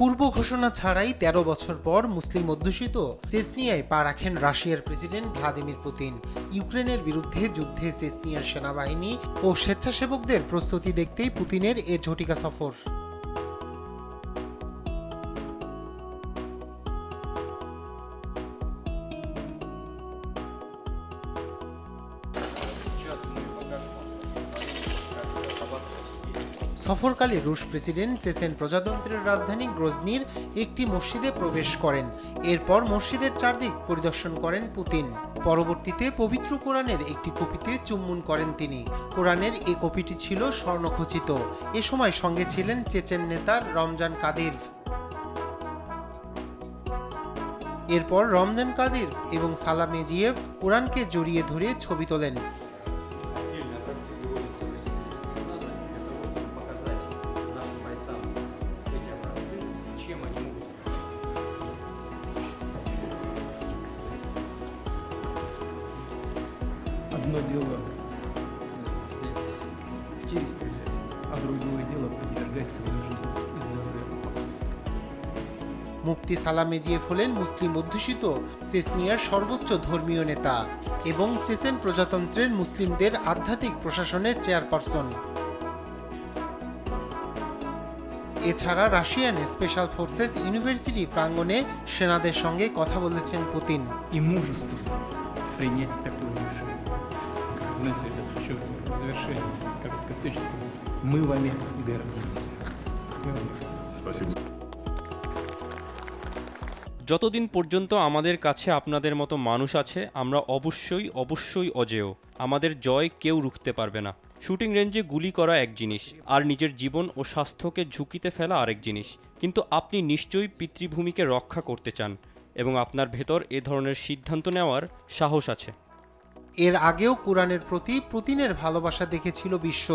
পূর্ব ঘোষণা ছাড়াই ১৩ বছর পর মুসলিম অধ্যুষিত চেচনিয়ায় পা রাখেন রাশিয়ার প্রেসিডেন্ট ভ্লাদিমির পুতিন। ইউক্রেনের বিরুদ্ধে যুদ্ধে চেচনিয়ার সেনাবাহিনী ও স্বেচ্ছাসেবকদের প্রস্তুতি দেখতেই পুতিনের এ ঝটিকা সফর। সফরকালে রুশ প্রেসিডেন্ট চেচেন প্রজাতন্ত্রের রাজধানী গ্রোজনির একটি মসজিদে প্রবেশ করেন। এরপর মসজিদের চারদিক পরিদর্শন করেন পুতিন। পরবর্তীতে পবিত্র কোরআনের একটি কপিতে চুম্বন করেন তিনি। কোরআনের এই কপিটি ছিল স্বর্ণখচিত। এ সময় সঙ্গে ছিলেন চেচেন নেতা রমজান কাদিরভ। এরপর রমজান কাদির এবং সালাম মেজিয়েভ কোরআনকে জড়িয়ে ধরে ছবি তোলেন। Одно дело здесь в тире стрелять, а другое дело подвергать свою жизнь и здоровье опасности. মুফতি সালাম মেজিয়েভ হলেন মুসলিম অধ্যুষিত চেচনিয়ার সর্বোচ্চ ধর্মীয় নেতা এবং চেচেন প্রজাতন্ত্রের মুসলিমদের আধ্যাত্মিক প্রশাসনের চেয়ারপারসন। এছাড়া রাশিয়ান স্পেশাল ফোর্সেস ইউনিভার্সিটি প্রাঙ্গণে সেনাদের সঙ্গে কথা বলেছেন পুতিন। И мужество принять такое решение. Знаете, это еще в завершении короткой встречи сказал, мы вами гордимся. Спасибо. যতদিন পর্যন্ত আমাদের কাছে আপনাদের মতো মানুষ আছে, আমরা অবশ্যই অজেয়। আমাদের জয় কেউ রুখতে পারবে না। শুটিং রেঞ্জে গুলি করা এক জিনিস, আর নিজের জীবন ও স্বাস্থ্যকে ঝুঁকিতে ফেলা আরেক জিনিস। কিন্তু আপনি নিশ্চয়ই পিতৃভূমিকে রক্ষা করতে চান এবং আপনার ভেতর এ ধরনের সিদ্ধান্ত নেওয়ার সাহস আছে। এর আগেও কোরআনের প্রতি পুতিনের ভালোবাসা দেখেছিল বিশ্ব।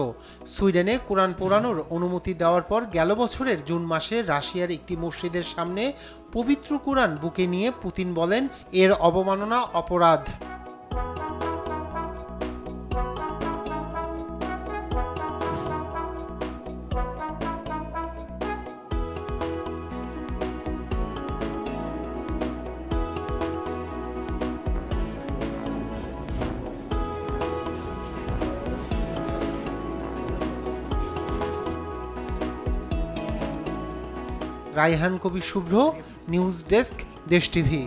সুইডেনে কোরআন পোড়ানোর অনুমতি দেওয়ার পর গেল বছরের জুন মাসে রাশিয়ার একটি মসজিদের সামনে পবিত্র কোরআন বুকে নিয়ে পুতিন বলেন, এর অবমাননা অপরাধ। রায়হান কবির শুভ্র, নিউজ ডেস্ক, দেশ টিভি।